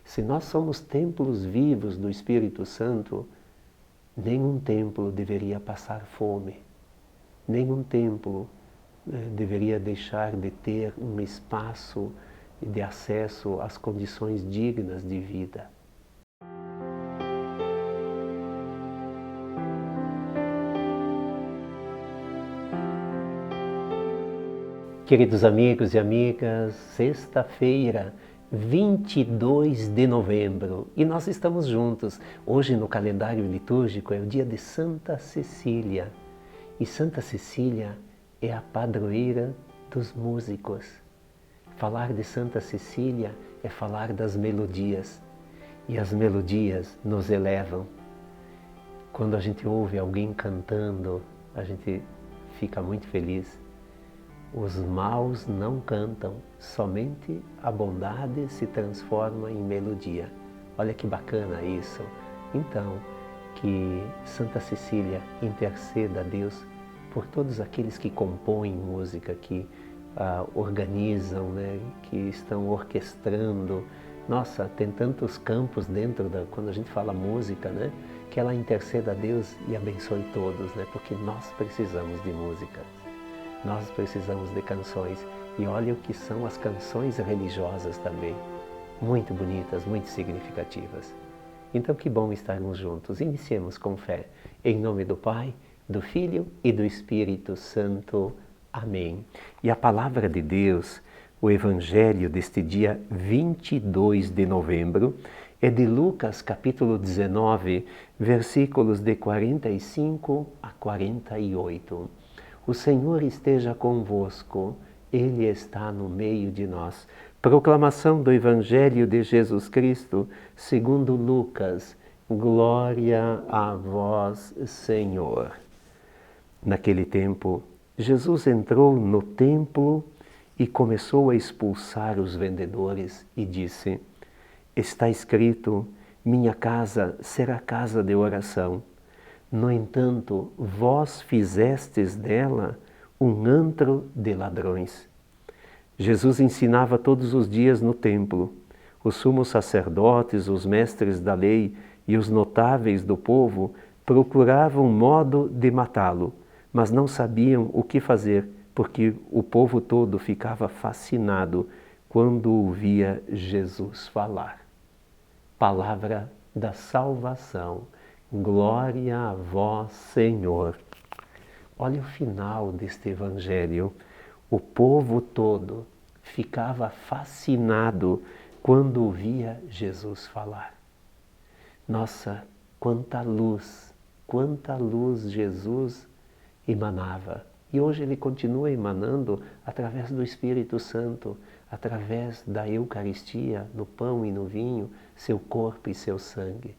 Se nós somos templos vivos do Espírito Santo, nenhum templo deveria passar fome. Nenhum templo deveria deixar de ter um espaço de acesso às condições dignas de vida. Queridos amigos e amigas, sexta-feira, 22 de novembro, e nós estamos juntos. Hoje no calendário litúrgico é o dia de Santa Cecília. E Santa Cecília é a padroeira dos músicos. Falar de Santa Cecília é falar das melodias. E as melodias nos elevam. Quando a gente ouve alguém cantando, a gente fica muito feliz. Os maus não cantam, somente a bondade se transforma em melodia. Olha que bacana isso. Então, que Santa Cecília interceda a Deus por todos aqueles que compõem música, que organizam, né, que estão orquestrando. Nossa, tem tantos campos dentro quando a gente fala música, né, que ela interceda a Deus e abençoe todos, né, porque nós precisamos de música. Nós precisamos de canções. E olha o que são as canções religiosas também. Muito bonitas, muito significativas. Então que bom estarmos juntos. Iniciemos com fé. Em nome do Pai, do Filho e do Espírito Santo. Amém. E a palavra de Deus, o Evangelho deste dia 22 de novembro, é de Lucas capítulo 19, versículos de 45 a 48. O Senhor esteja convosco, Ele está no meio de nós. Proclamação do Evangelho de Jesus Cristo, segundo Lucas. Glória a vós, Senhor. Naquele tempo, Jesus entrou no templo e começou a expulsar os vendedores e disse: Está escrito, minha casa será casa de oração. No entanto, vós fizestes dela um antro de ladrões. Jesus ensinava todos os dias no templo. Os sumos sacerdotes, os mestres da lei e os notáveis do povo procuravam modo de matá-lo, mas não sabiam o que fazer, porque o povo todo ficava fascinado quando ouvia Jesus falar. Palavra da salvação. Glória a vós, Senhor. Olha o final deste Evangelho. O povo todo ficava fascinado quando ouvia Jesus falar. Nossa, quanta luz Jesus emanava. E hoje Ele continua emanando através do Espírito Santo, através da Eucaristia, no pão e no vinho, seu corpo e seu sangue.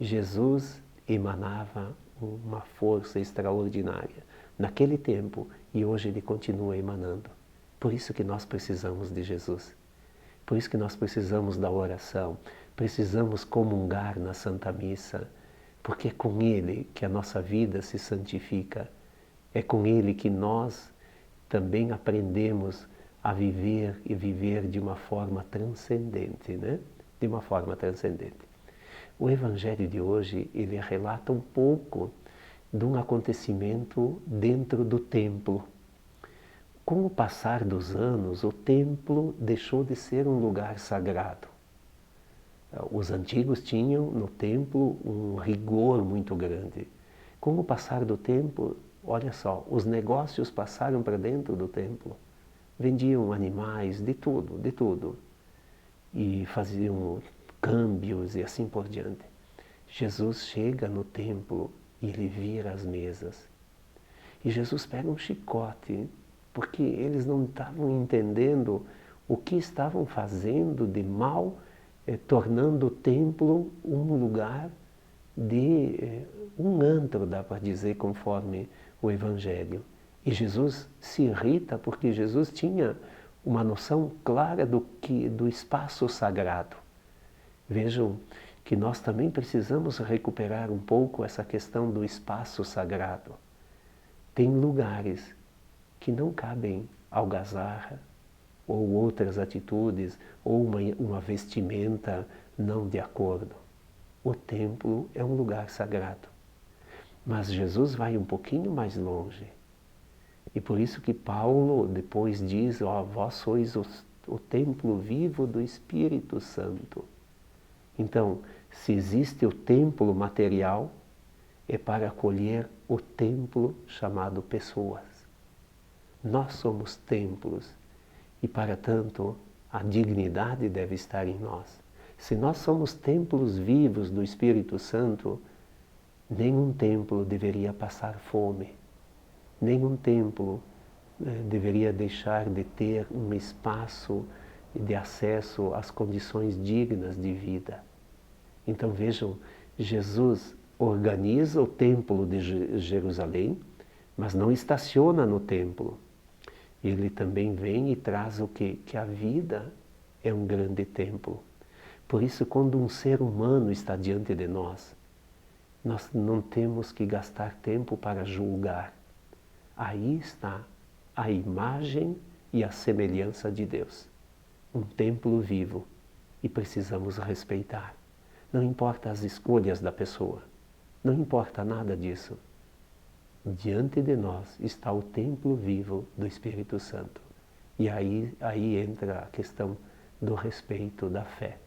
Jesus emanava uma força extraordinária naquele tempo e hoje Ele continua emanando. Por isso que nós precisamos de Jesus. Por isso que nós precisamos da oração. Precisamos comungar na Santa Missa. Porque é com Ele que a nossa vida se santifica. É com Ele que nós também aprendemos a viver e viver de uma forma transcendente, né? De uma forma transcendente. O Evangelho de hoje, ele relata um pouco de um acontecimento dentro do templo. Com o passar dos anos, o templo deixou de ser um lugar sagrado. Os antigos tinham no templo um rigor muito grande. Com o passar do tempo, olha só, os negócios passaram para dentro do templo. Vendiam animais, de tudo. E faziam câmbios e assim por diante. Jesus chega no templo e ele vira as mesas. E Jesus pega um chicote, porque eles não estavam entendendo o que estavam fazendo de mal, tornando o templo um lugar de um antro, dá para dizer, conforme o Evangelho. E Jesus se irrita porque Jesus tinha uma noção clara do espaço sagrado. Vejam que nós também precisamos recuperar um pouco essa questão do espaço sagrado. Tem lugares que não cabem algazarra, ou outras atitudes, ou uma vestimenta não de acordo. O templo é um lugar sagrado. Mas Jesus vai um pouquinho mais longe. E por isso que Paulo depois diz, vós sois o templo vivo do Espírito Santo. Então, se existe o templo material, é para acolher o templo chamado pessoas. Nós somos templos e, para tanto, a dignidade deve estar em nós. Se nós somos templos vivos do Espírito Santo, nenhum templo deveria passar fome. Nenhum templo deveria deixar de ter um espaço de acesso às condições dignas de vida. Então vejam, Jesus organiza o templo de Jerusalém, mas não estaciona no templo. Ele também vem e traz o quê? Que a vida é um grande templo. Por isso, quando um ser humano está diante de nós não temos que gastar tempo para julgar. Aí está a imagem e a semelhança de Deus. Um templo vivo e precisamos respeitar. Não importa as escolhas da pessoa, não importa nada disso. Diante de nós está o templo vivo do Espírito Santo. E aí entra a questão do respeito da fé.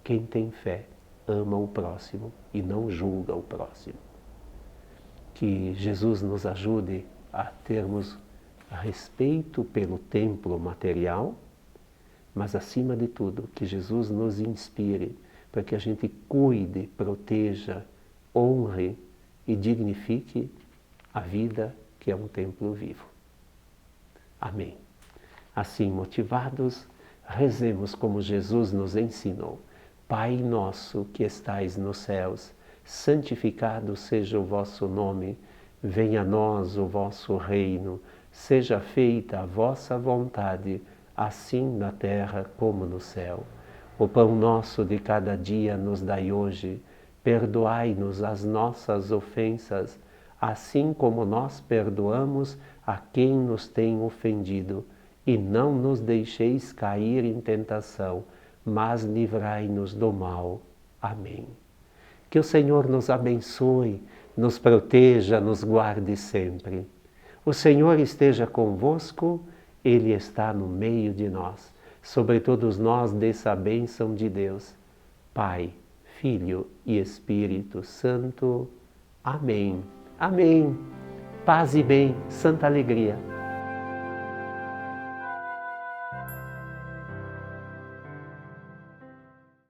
Quem tem fé ama o próximo e não julga o próximo. Que Jesus nos ajude a termos respeito pelo templo material, mas acima de tudo, que Jesus nos inspire para que a gente cuide, proteja, honre e dignifique a vida que é um templo vivo. Amém. Assim, motivados, rezemos como Jesus nos ensinou. Pai nosso que estais nos céus, santificado seja o vosso nome, venha a nós o vosso reino, seja feita a vossa vontade, assim na terra como no céu. O pão nosso de cada dia nos dai hoje, perdoai-nos as nossas ofensas, assim como nós perdoamos a quem nos tem ofendido, e não nos deixeis cair em tentação, mas livrai-nos do mal. Amém. Que o Senhor nos abençoe, nos proteja, nos guarde sempre. O Senhor esteja convosco, Ele está no meio de nós. Sobre todos nós desça a bênção de Deus, Pai, Filho e Espírito Santo. Amém. Amém. Paz e bem, santa alegria.